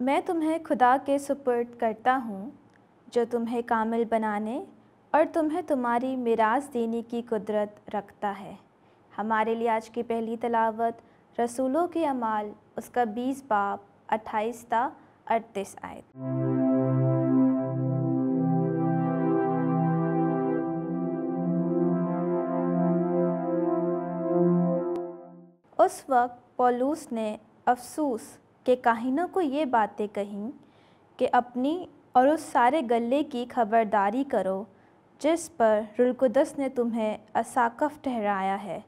میں تمہیں خدا کے سپرد کرتا ہوں جو تمہیں کامل بنانے اور تمہیں تمہاری میراث دینے کی قدرت رکھتا ہے۔ ہمارے لیے آج کی پہلی تلاوت رسولوں کے اعمال اس کا 20 باب 28 تا 38 آیت۔ اس وقت پولوس نے افسوس کے کاہنوں کو یہ باتیں کہیں کہ اپنی اور اس سارے گلے کی خبرداری کرو جس پر روح القدس نے تمہیں اساقف ٹھہرایا ہے،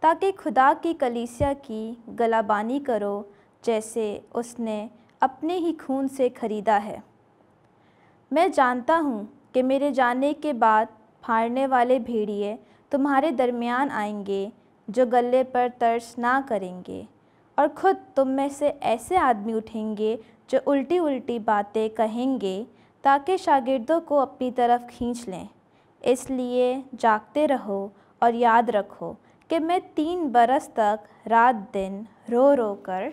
تاکہ خدا کی کلیسیا کی گلابانی کرو جیسے اس نے اپنے ہی خون سے خریدا ہے۔ میں جانتا ہوں کہ میرے جانے کے بعد پھاڑنے والے بھیڑیے تمہارے درمیان آئیں گے جو گلے پر ترس نہ کریں گے، اور خود تم میں سے ایسے آدمی اٹھیں گے جو الٹی الٹی باتیں کہیں گے تاکہ شاگردوں کو اپنی طرف کھینچ لیں۔ اس لیے جاگتے رہو اور یاد رکھو کہ میں 3 برس تک رات دن رو رو کر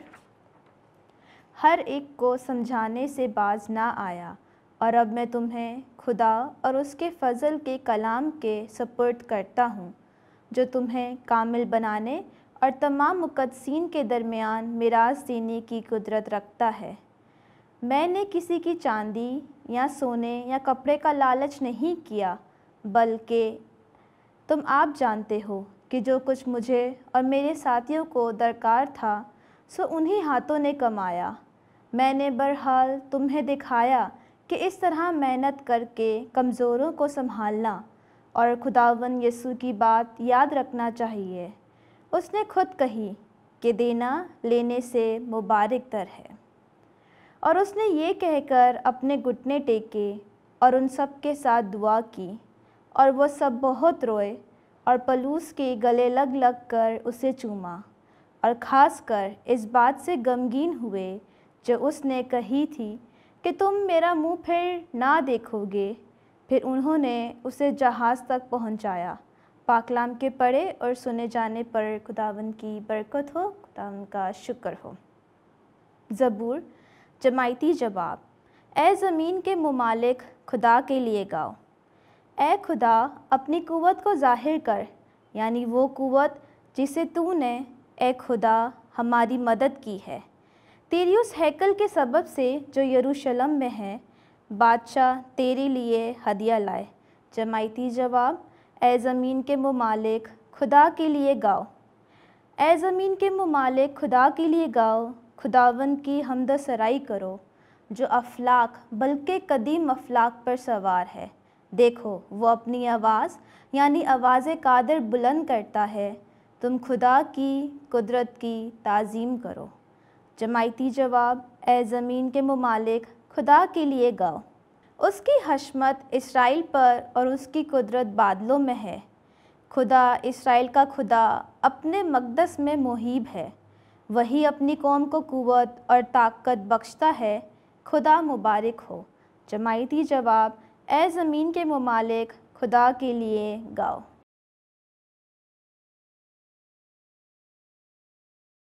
ہر ایک کو سمجھانے سے باز نہ آیا، اور اب میں تمہیں خدا اور اس کے فضل کے کلام کے سپرد کرتا ہوں جو تمہیں کامل بنانے اور تمام مقدسین کے درمیان میراث دینے کی قدرت رکھتا ہے۔ میں نے کسی کی چاندی یا سونے یا کپڑے کا لالچ نہیں کیا، بلکہ تم آپ جانتے ہو کہ جو کچھ مجھے اور میرے ساتھیوں کو درکار تھا سو انہی ہاتھوں نے کمایا۔ میں نے بہرحال تمہیں دکھایا کہ اس طرح محنت کر کے کمزوروں کو سنبھالنا اور خداوند یسوع کی بات یاد رکھنا چاہیے۔ اس نے خود کہی کہ دینا لینے سے مبارک تر ہے، اور اس نے یہ کہہ کر اپنے گھٹنے ٹیکے اور ان سب کے ساتھ دعا کی، اور وہ سب بہت روئے اور پولوس کے گلے لگ لگ کر اسے چوما، اور خاص کر اس بات سے غمگین ہوئے جو اس نے کہی تھی کہ تم میرا منہ پھر نہ دیکھو گے۔ پھر انہوں نے اسے جہاز تک پہنچایا۔ پاک کلام کے پڑھے اور سنے جانے پر خداوند کی برکت ہو، خداوند کا شکر ہو۔ زبور جماعتی جواب۔ اے زمین کے ممالک خدا کے لیے گاؤ۔ اے خدا اپنی قوت کو ظاہر کر، یعنی وہ قوت جسے تو نے اے خدا ہماری مدد کی ہے۔ تیری اس ہیکل کے سبب سے جو یروشلم میں ہے، بادشاہ تیرے لیے ہدیہ لائے۔ جماعتی جواب۔ اے زمین کے ممالک خدا کے لیے گاؤ۔ اے زمین کے ممالک خدا کے لیے گاؤ، خداوند کی حمد و سرائی کرو جو افلاک بلکہ قدیم افلاک پر سوار ہے۔ دیکھو وہ اپنی آواز یعنی آواز قادر بلند کرتا ہے، تم خدا کی قدرت کی تعظیم کرو۔ جماعتی جواب۔ اے زمین کے ممالک خدا کے لیے گاؤ۔ اس کی حشمت اسرائیل پر اور اس کی قدرت بادلوں میں ہے۔ خدا اسرائیل کا خدا اپنے مقدس میں محیب ہے، وہی اپنی قوم کو قوت اور طاقت بخشتا ہے، خدا مبارک ہو۔ جماعتی جواب۔ اے زمین کے ممالک خدا کے لیے گاؤ۔